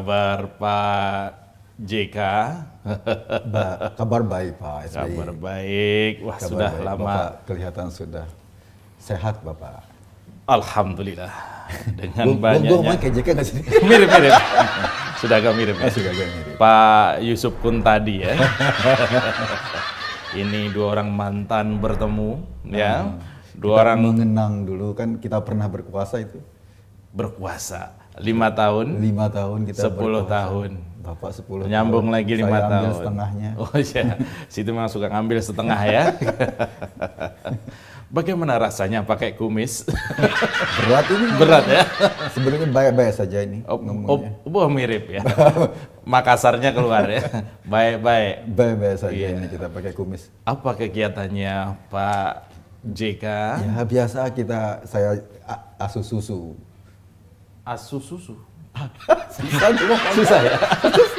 kabar Pak JK? Kabar baik Pak SBY. Kabar baik. Wah, Kabar sudah baik. lama. Bapak kelihatan sudah sehat Bapak. Alhamdulillah. Dengan banyaknya. Gue ngomong kayak JK nggak sih? Mirip-mirip. Sudah agak mirip. Ya? Sudah agak mirip. Pak Yusuf Kun tadi ya. Ini dua orang mantan bertemu, ya. Dua orang mengenang dulu kan kita pernah berkuasa itu. Berkuasa 5 tahun. 5 tahun kita 10 berkuasa. tahun. Bapak 10 Nyambung tahun. lagi 5 Saya tahun. ambil setengahnya. Oh iya, situ memang suka ngambil setengah ya. Bagaimana rasanya pakai kumis? Berat ini. Berat ya? Sebenarnya baik-baik saja ini ngomongnya. Mirip ya. Makassarnya keluar ya. Baik-baik. Baik-baik saja Iya. ini kita pakai kumis. Apa kegiatannya Pak JK? Ya biasa saya asuh susu. Asuh susu. Susah ya?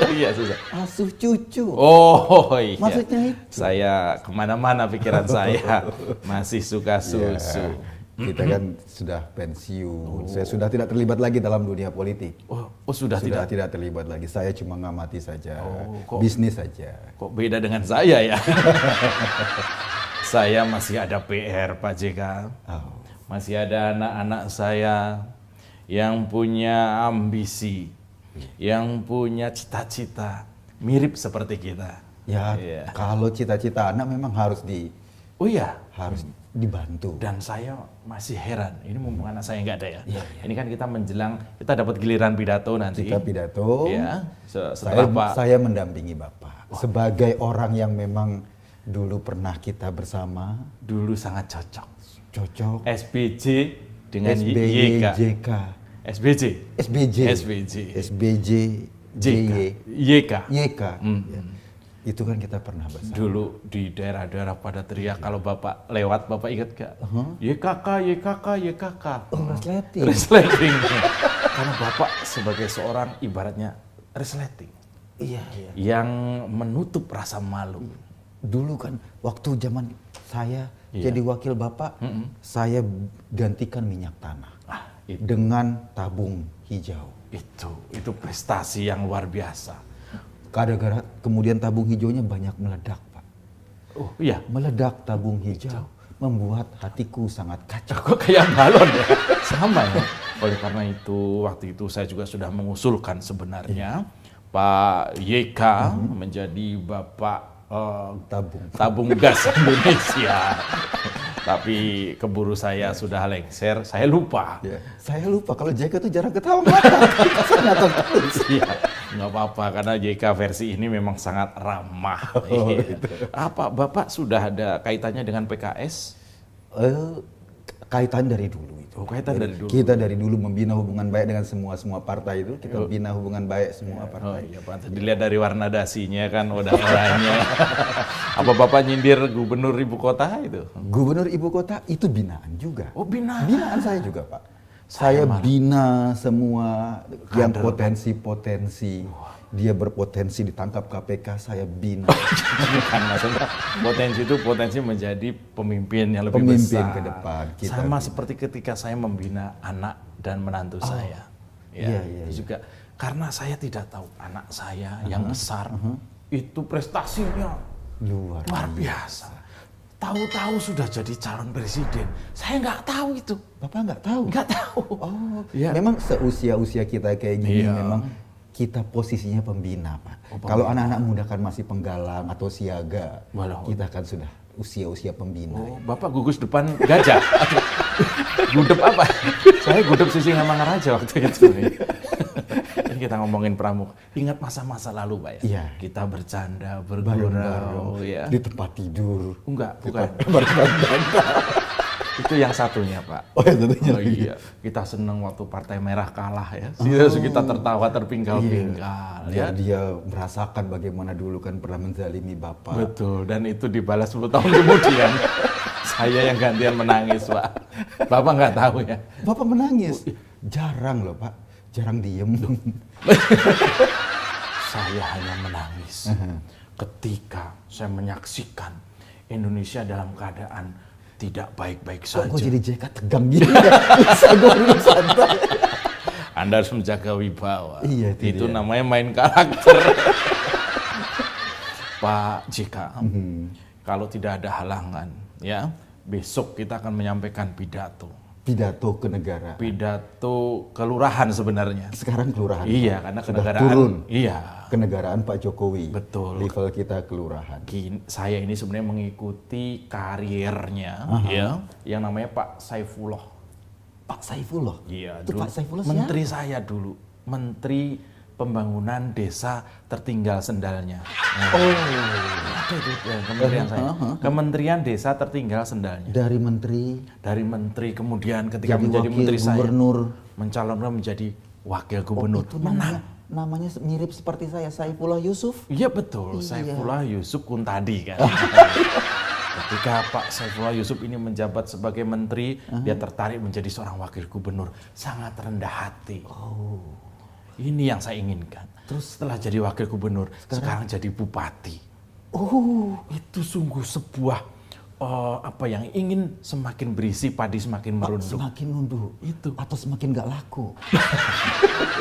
Iya susah. Asuh cucu. Oh iya. Maksudnya itu. Saya kemana-mana pikiran saya masih suka susu. Ya, kita kan sudah pensiun. Saya sudah tidak terlibat lagi dalam dunia politik. Sudah tidak terlibat lagi. Saya cuma ngamati saja. Kok- Bisnis saja. Kok beda dengan saya ya? Saya masih ada PR Pak JK. Oh. Masih ada anak-anak saya yang punya ambisi, yang punya cita-cita mirip seperti kita. Ya, Iya. kalau cita-cita anak memang harus Oh iya, dibantu. dan saya masih heran, ini mumpung anak saya nggak ada ya. Iya, Ini kan kita menjelang, kita dapat giliran pidato nanti. Kita pidato. Ya, setelah Pak. Saya mendampingi Bapak sebagai orang yang memang dulu pernah kita bersama. Dulu sangat cocok. Cocok. SBJ dengan SBY, YK. JK. SBJ. SBJ. SBJ. SBJ. JK. JY. YK. YK. Ya. Itu kan kita pernah bersama. Dulu di daerah-daerah pada teriak kalau Bapak lewat, Bapak ingat gak? YKK, YKK, YKK. Oh, resleting. Resleting. Karena Bapak sebagai seorang ibaratnya resleting. Iya. Yang menutup rasa malu. Dulu kan waktu zaman saya jadi wakil Bapak, saya gantikan minyak tanah dengan tabung hijau. Itu prestasi yang luar biasa. Gara-gara kemudian tabung hijaunya banyak meledak, Pak. Oh iya. Meledak tabung hijau membuat hatiku sangat kacau. Kok kayak balon ya? Sama ya. Oleh karena itu, waktu itu saya juga sudah mengusulkan sebenarnya Pak YK menjadi Bapak tabung gas Indonesia. Tapi keburu saya sudah lengser, saya lupa. Ya. Saya lupa kalau JK itu jarang ketawa saya nonton terus. Iya, nggak apa-apa karena JK versi ini memang sangat ramah. Apa Bapak sudah ada kaitannya dengan PKS? Kaitan dari dulu itu. Kaitan dari dulu. Kita dari dulu membina hubungan baik dengan semua partai itu. Kita bina hubungan baik semua partai. Iya, Pak. Dilihat dari warna dasinya kan, orangnya. Apa Bapak nyindir gubernur ibu kota itu? Gubernur ibu kota itu binaan juga. Oh, binaan. Binaan saya juga, Pak. Saya bina semua yang potensi-potensi. Dia berpotensi ditangkap KPK, saya bina. Bukan maksudnya potensi menjadi pemimpin yang lebih besar. Ke depan. Sama seperti ketika saya membina anak dan menantu saya. Iya. Juga karena saya tidak tahu anak saya yang besar itu prestasinya luar biasa. Tahu-tahu sudah jadi calon presiden. Saya nggak tahu itu. Bapak nggak tahu? Nggak tahu. Oh, ya. Memang seusia-usia kita kayak gini memang kita posisinya pembina, Pak. Kalau anak-anak muda kan masih penggalang atau siaga, kita kan sudah usia-usia pembina. Oh, Bapak gugus depan gajah? Gudep apa? Saya gudep Sisingamangaraja waktu itu. Ini kita ngomongin pramuka. Ingat masa-masa lalu, Pak ya? Iya. Kita bercanda, bergurau. Ya. Di tempat tidur. Enggak, bukan. Bantah. Itu yang satunya, Pak. Oh, yang satunya. Oh iya, kita seneng waktu Partai Merah kalah ya. Kita tertawa terpinggal-pinggal ya. Dia merasakan bagaimana dulu kan pernah menzalimi Bapak. Betul, dan itu dibalas 10 tahun kemudian. Saya yang gantian menangis, Pak. Bapak nggak tahu ya? Bapak menangis? Jarang loh, Pak. Jarang diem. Saya hanya menangis ketika saya menyaksikan Indonesia dalam keadaan tidak baik-baik saja. Kok jadi JK tegang gini? Bisa gue dulu santai. Anda harus menjaga wibawa. Iya, itu namanya main karakter. Pak JK, kalau tidak ada halangan, ya besok kita akan menyampaikan pidato. Pidato kenegaraan. Pidato kelurahan sebenarnya. Sekarang kelurahan. Iya, karena sudah kenegaraan. Turun. Iya. Kenegaraan Pak Jokowi. Betul. Level kita kelurahan. Saya ini sebenarnya mengikuti karirnya, ya, yang namanya Pak Saifullah. Pak Saifullah. Iya. Itu Pak Saifullah siapa? Menteri saya dulu, Menteri Pembangunan Desa Tertinggal Sendalnya. Nah, ada itu kementerian saya. Kementerian Desa Tertinggal Sendalnya. Dari menteri kemudian ketika jadi menjadi wakil menteri gubernur. saya mencalonkan menjadi wakil gubernur. Itu namanya mirip seperti saya, Saifullah Yusuf. Iya betul, Iya. Saifullah Yusuf Kuntadi kan. Ketika Pak Saifullah Yusuf ini menjabat sebagai menteri, dia tertarik menjadi seorang wakil gubernur. Sangat rendah hati. Ini yang saya inginkan. Terus setelah jadi wakil gubernur, sekarang jadi bupati. Itu sungguh sebuah yang ingin semakin berisi, padi semakin merunduk. Semakin nunduk. Itu. Atau semakin nggak laku.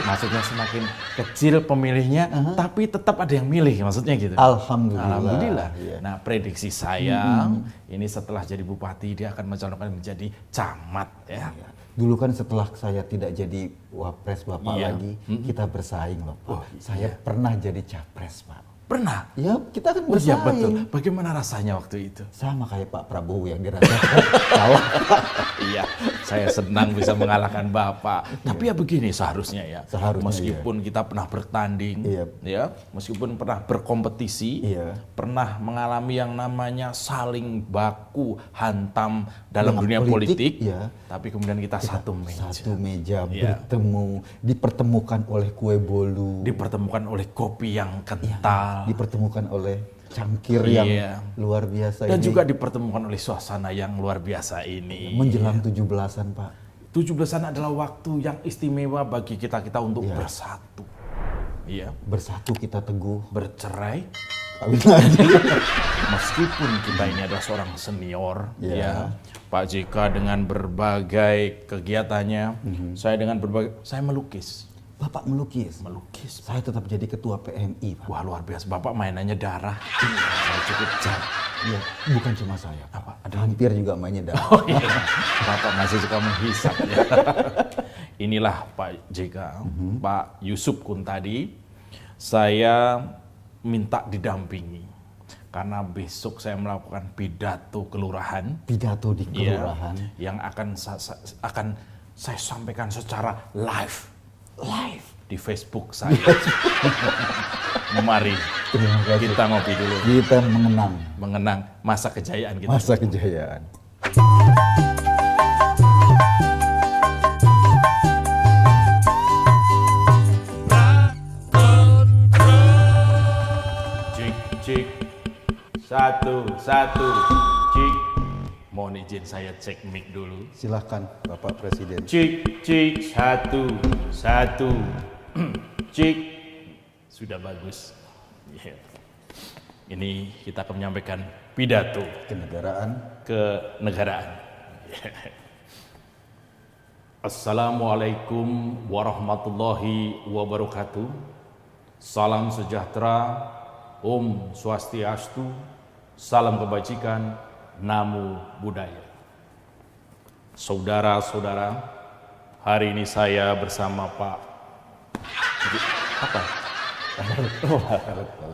Maksudnya semakin kecil pemilihnya, tapi tetap ada yang milih, maksudnya gitu. Alhamdulillah. Iya. Nah, prediksi saya ini setelah jadi bupati dia akan mencalonkan menjadi camat, ya. Iya. Dulu kan setelah saya tidak jadi wapres Bapak lagi, kita bersaing loh. Saya pernah jadi capres, Pak. Pernah? Ya, kita kan Iya bersaing. betul. Bagaimana rasanya waktu itu? Sama kayak Pak Prabowo yang dirasakan kalah. Iya, saya senang bisa mengalahkan Bapak. Tapi ya begini seharusnya ya. Meskipun kita pernah bertanding, ya, meskipun pernah berkompetisi, pernah mengalami yang namanya saling baku hantam dalam dunia politik, tapi kemudian kita satu meja bertemu, dipertemukan oleh kue bolu, dipertemukan oleh kopi yang kental, dipertemukan oleh cangkir yang luar biasa dan ini. juga dipertemukan oleh suasana yang luar biasa ini. Menjelang 17-an, Pak. 17-an adalah waktu yang istimewa bagi kita untuk bersatu. Iya. Bersatu kita teguh. Bercerai. Kawin lagi. Meskipun kita ini adalah seorang senior, ya. Pak JK dengan berbagai kegiatannya, saya melukis. Bapak melukis. Saya tetap jadi ketua PMI, Pak. Wah, luar biasa. Bapak mainannya darah. Saya cukup jago. Iya, bukan cuma saya. Hampir juga mainnya darah. Oh iya. Bapak masih suka menghisap ya. Inilah Pak JK, Pak Yusuf Kuntadi. Saya minta didampingi karena besok saya melakukan pidato kelurahan. Pidato di kelurahan. Yang akan saya sampaikan secara live di Facebook saya. Mari kita ngopi dulu. Kita mengenang masa kejayaan kita. Masa kejayaan. Cik. Satu. Cik. Mohon izin saya cek mic dulu. Silahkan Bapak Presiden. Cik. Satu. Cik. Sudah bagus. Ini kita akan menyampaikan pidato kenegaraan. Assalamualaikum warahmatullahi wabarakatuh. Salam sejahtera, Om Swastiastu, salam kebajikan, Namo Buddhaya. Saudara-saudara, hari ini saya bersama Pak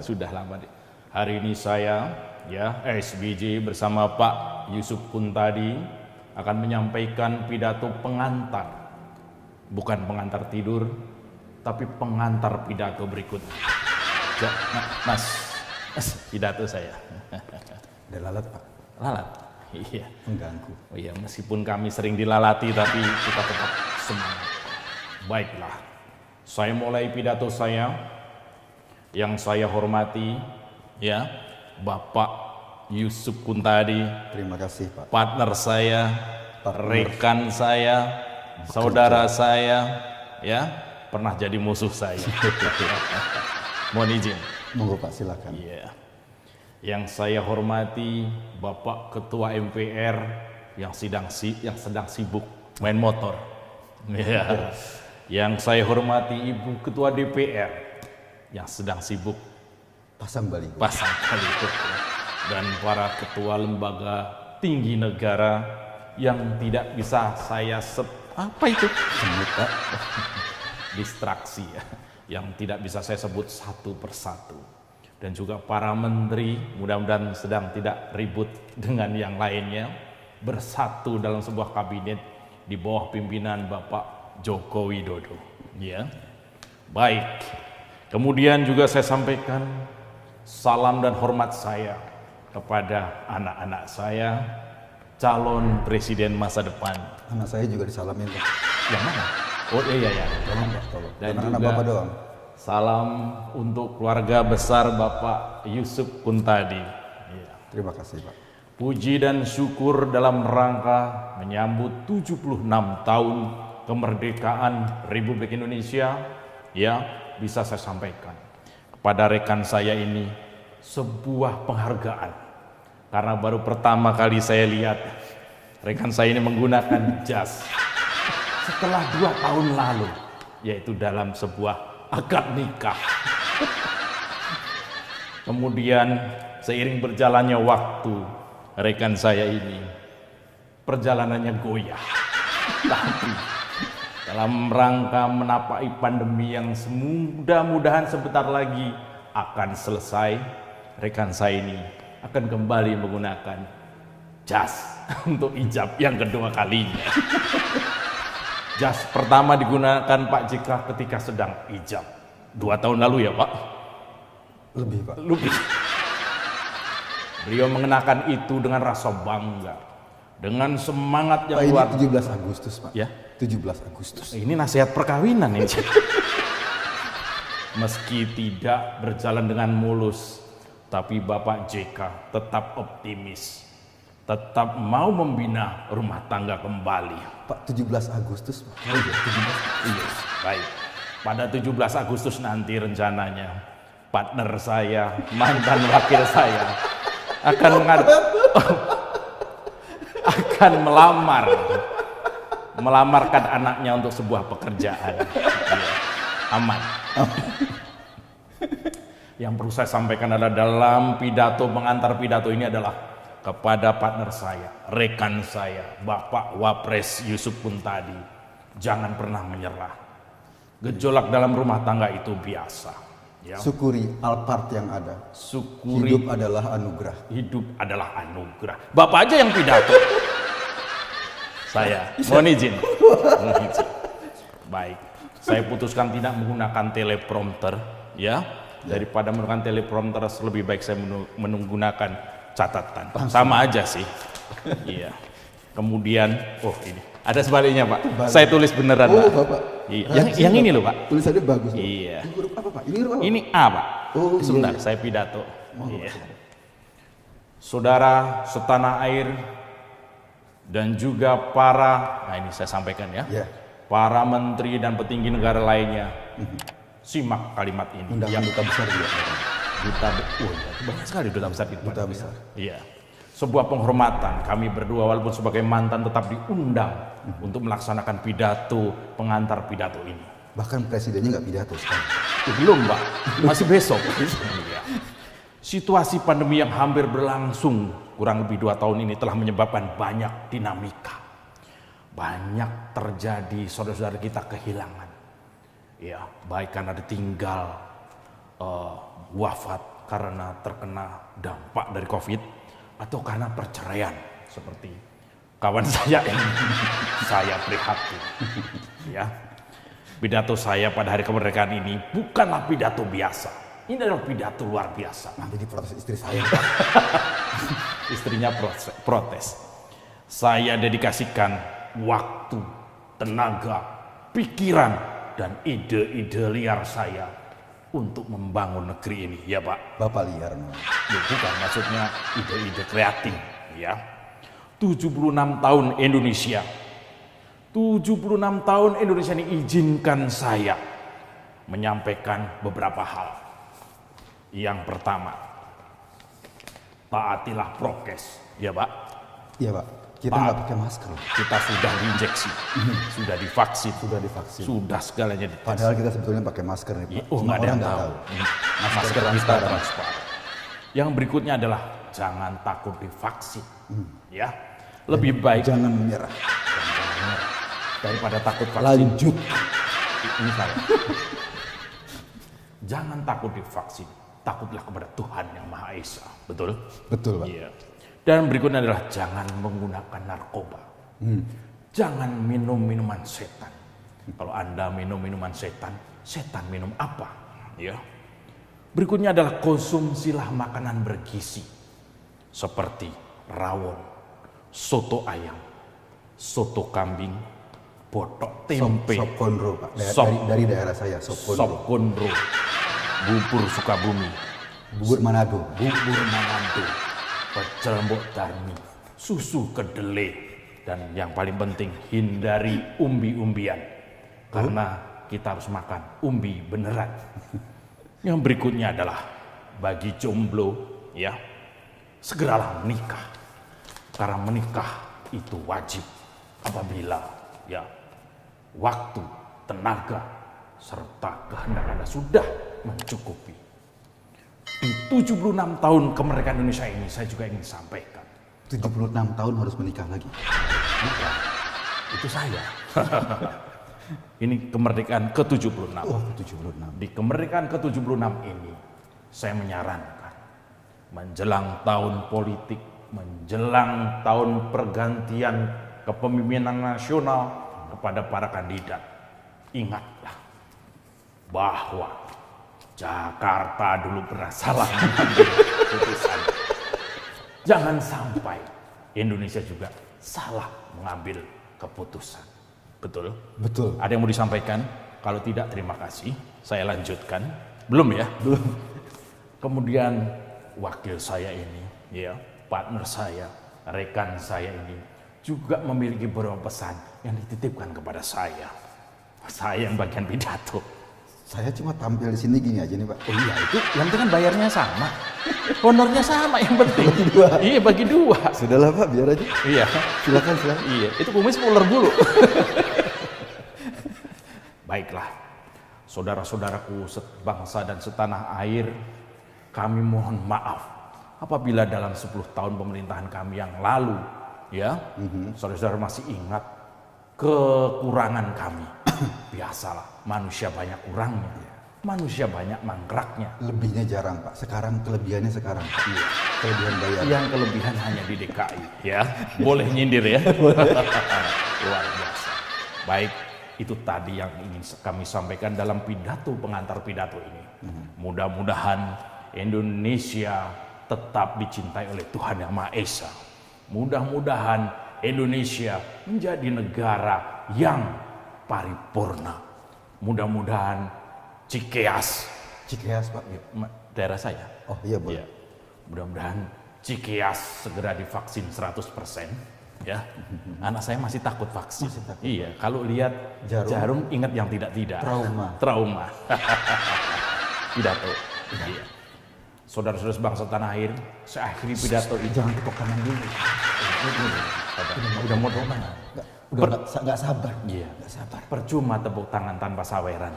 sudah lama deh. Hari ini saya SBJ bersama Pak Yusuf Kuntadi akan menyampaikan pidato pengantar. Bukan pengantar tidur, tapi pengantar pidato berikut. Mas, pidato saya. Ada lalat, Pak. Lalat? Iya. Mengganggu. Oh iya, meskipun kami sering dilalati, tapi kita tetap semangat. Baiklah, saya mulai pidato saya. Yang saya hormati, Bapak Yusuf Kuntadi. Terima kasih, Pak. Partner saya, rekan saya, saudara saya, pernah jadi musuh saya. Mohon izin. Monggo Pak, silakan. Iya. Yang saya hormati Bapak Ketua MPR yang sedang sibuk main motor. Yang saya hormati Ibu Ketua DPR yang sedang sibuk pasang baliho. Dan para ketua lembaga tinggi negara yang tidak bisa saya sebut distraksi ya, yang tidak bisa saya sebut satu persatu. Dan juga para menteri, mudah-mudahan sedang tidak ribut dengan yang lainnya, bersatu dalam sebuah kabinet di bawah pimpinan Bapak Joko Widodo. Ya, baik. Kemudian juga saya sampaikan salam dan hormat saya kepada anak-anak saya, calon presiden masa depan. Anak saya juga disalamin, Pak. Yang mana? Oh iya. Tolong, Pak, tolong. Dan anak juga Bapak doang. salam untuk keluarga besar Bapak Yusuf Puntadi. Ya. Terima kasih, Pak. Puji dan syukur dalam rangka menyambut 76 tahun kemerdekaan Republik Indonesia, ya, bisa saya sampaikan kepada rekan saya ini sebuah penghargaan. Karena baru pertama kali saya lihat rekan saya ini menggunakan jas setelah 2 tahun lalu, yaitu dalam sebuah akad nikah. Kemudian seiring berjalannya waktu, rekan saya ini perjalanannya goyah. Tapi dalam rangka menapaki pandemi yang mudah-mudahan sebentar lagi akan selesai, rekan saya ini akan kembali menggunakan jas untuk ijab yang kedua kalinya. Jas pertama digunakan Pak JK ketika sedang ijab 2 tahun lalu ya Pak? Lebih, Pak. Lebih. Beliau mengenakan itu dengan rasa bangga, dengan semangat yang Pak, luar. ini 17 Agustus, Pak. Ya. 17 Agustus. Ini nasihat perkawinan ini. Meski tidak berjalan dengan mulus, tapi Bapak JK tetap optimis, tetap mau membina rumah tangga kembali. Pak, 17 Agustus, Pak. Oh iya, 17. Iya, baik. Pada 17 Agustus nanti rencananya partner saya, mantan wakil saya akan melamarkan anaknya untuk sebuah pekerjaan. Ya, aman. Yang perlu saya sampaikan adalah dalam pidato, pengantar pidato ini adalah kepada partner saya, rekan saya, Bapak Wapres Yusuf Puntadi. Jangan pernah menyerah. Gejolak dalam rumah tangga itu biasa. Ya. Syukuri Alphard yang ada. Syukuri. Hidup adalah anugerah. Hidup adalah anugerah. Bapak aja yang pidato. Saya mohon izin. Baik, saya putuskan tidak menggunakan teleprompter, ya. Daripada menggunakan teleprompter, lebih baik saya menggunakan catatan. Sama aja sih. Iya. Kemudian, oh ini ada sebaliknya Pak. Saya tulis beneran Pak. Bapak. Iya. Yang ini loh Pak. Tulisannya bagus. Iya. Ini huruf apa, Pak? Ini huruf apa? Ini A Pak. Oh, sebentar, iya. saya pidato. Iya. Saudara setanah air dan juga para, nah ini saya sampaikan ya, para menteri dan petinggi negara lainnya, simak kalimat ini. Undangan duta besar juga. Duta, banyak sekali duta besar itu. Duta besar. Iya. Sebuah penghormatan, kami berdua walaupun sebagai mantan tetap diundang untuk melaksanakan pidato, pengantar pidato ini. Bahkan presidennya nggak pidato sekarang. Belum Pak, masih besok. Iya. Situasi pandemi yang hampir berlangsung kurang lebih 2 tahun ini telah menyebabkan banyak dinamika. Banyak terjadi saudara-saudara kita kehilangan. Ya, baik karena ditinggal, wafat karena terkena dampak dari COVID, atau karena perceraian seperti kawan saya ini. Saya prihatin. Ya, pidato saya pada hari kemerdekaan ini bukanlah pidato biasa. Ini adalah pidato luar biasa. Nanti diprotes istri saya. Istrinya protes. Saya dedikasikan waktu, tenaga, pikiran, dan ide-ide liar saya untuk membangun negeri ini, ya Pak. Bapak liar, no. Ya, bukan, maksudnya ide-ide kreatif, ya. 76 tahun Indonesia. 76 tahun Indonesia ini izinkan saya menyampaikan beberapa hal. Yang pertama, taatilah prokes, ya Pak. Iya Pak. Kita nggak pakai masker. Kita sudah diinjeksi, sudah divaksin, sudah segalanya dites. Padahal kita sebetulnya pakai masker nih, Pak. Oh, nggak ada yang tahu. Masker kita transparan. Yang berikutnya adalah jangan takut divaksin, ya. Lebih baik jangan menyerah. Daripada takut vaksin. Lanjut. Ini saya. Jangan takut divaksin, takutlah kepada Tuhan yang Maha Esa. Betul? Betul, Pak. Iya. Dan berikutnya adalah jangan menggunakan narkoba. Jangan minum minuman setan. Kalau Anda minum minuman setan, setan minum apa? Ya. Berikutnya adalah konsumsilah makanan bergizi. Seperti rawon, soto ayam, soto kambing, botok tempe. Sop konro, Pak. Dari daerah saya, sop konro. Sop konro, bubur Sukabumi, bubur Manado, pecel mbok darmi, susu kedelai, dan yang paling penting hindari umbi-umbian. Karena kita harus makan umbi beneran. Yang berikutnya adalah bagi jomblo, ya, segeralah menikah. Karena menikah itu wajib apabila ya waktu, tenaga, serta kehendak Anda sudah mencukupi. Di 76 tahun kemerdekaan Indonesia ini saya juga ingin sampaikan. 76 tahun harus menikah lagi? Bukan, itu saya. Ini kemerdekaan ke-76. Oh, ke-76. Di kemerdekaan ke-76 ini saya menyarankan menjelang tahun politik, menjelang tahun pergantian kepemimpinan nasional kepada para kandidat, ingatlah bahwa Jakarta dulu pernah salah mengambil keputusan. Jangan sampai Indonesia juga salah mengambil keputusan. Betul? Betul. Ada yang mau disampaikan? Kalau tidak, terima kasih. Saya lanjutkan. Belum ya? Belum. Kemudian wakil saya ini, ya, partner saya, rekan saya ini juga memiliki beberapa pesan yang dititipkan kepada saya. Saya yang bagian pidato. Saya cuma tampil di sini gini aja nih, Pak. Oh iya, itu yang penting kan bayarnya sama. Honornya sama yang penting. Bagi dua. Iya, bagi dua. Sudahlah, Pak, biar aja. Iya. Silakan. Iya, itu kumis ular dulu. Baiklah, saudara-saudaraku sebangsa dan setanah air, kami mohon maaf apabila dalam 10 tahun pemerintahan kami yang lalu, ya, saudara-saudara masih ingat kekurangan kami. Biasalah, manusia banyak kurangnya, manusia banyak mangkraknya. Lebihnya jarang, Pak. Sekarang kelebihannya sekarang. Iya. Kelebihan bayar. Yang kelebihan hanya di DKI, ya. Boleh nyindir ya. Luar biasa. Baik, itu tadi yang ingin kami sampaikan dalam pidato pengantar pidato ini. Mudah-mudahan Indonesia tetap dicintai oleh Tuhan Yang Maha Esa. Mudah-mudahan Indonesia menjadi negara yang paripurna. Mudah-mudahan Cikeas, Pak. daerah saya. Oh iya, boleh. Ya. Mudah-mudahan Cikeas segera divaksin 100%. Ya, anak saya masih takut vaksin. Iya, kalau lihat jarum ingat yang tidak. Trauma. Pidato. Iya. Saudara-saudara sebangsa tanah air, saya akhiri pidato ini. Jangan tepuk tangan dulu. Udah mau dong. Udah nggak sabar. Iya, nggak sabar. Percuma tepuk tangan tanpa saweran.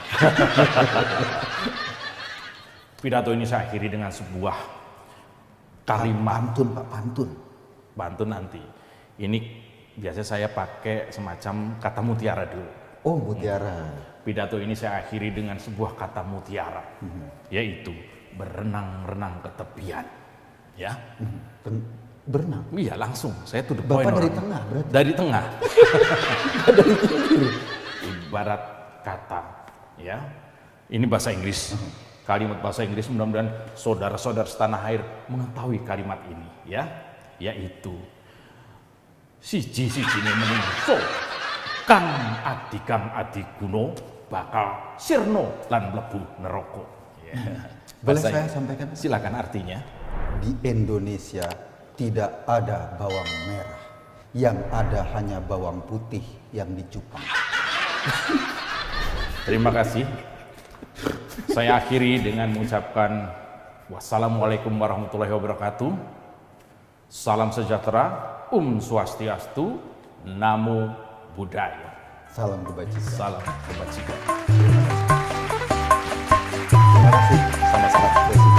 Pidato ini saya akhiri dengan sebuah kalimat. Pantun, Pak, pantun. Pantun nanti. Ini biasanya saya pakai semacam kata mutiara dulu. Oh, mutiara. Pidato ini saya akhiri dengan sebuah kata mutiara, yaitu berenang-renang ke tepian. Ya. Berenang? Iya, langsung. Saya tuh the Bapak point dari orang. tengah berarti? Dari tengah. Dari pinggir? Ibarat kata, ya. Ini bahasa Inggris. Kalimat bahasa Inggris, mudah-mudahan saudara-saudara setanah air mengetahui kalimat ini, ya. Yaitu siji-sijine menungso kang adi guno bakal sirno lan mlebu neraka. Boleh saya sampaikan? Silakan artinya. Di Indonesia tidak ada bawang merah. Yang ada hanya bawang putih yang dicupang. Terima kasih. Saya akhiri dengan mengucapkan wassalamualaikum warahmatullahi wabarakatuh. Salam sejahtera, Swastiastu, Namo Buddhaya. Salam kebajikan. Salam kebajikan. Terima kasih. Sama-sama. Presiden.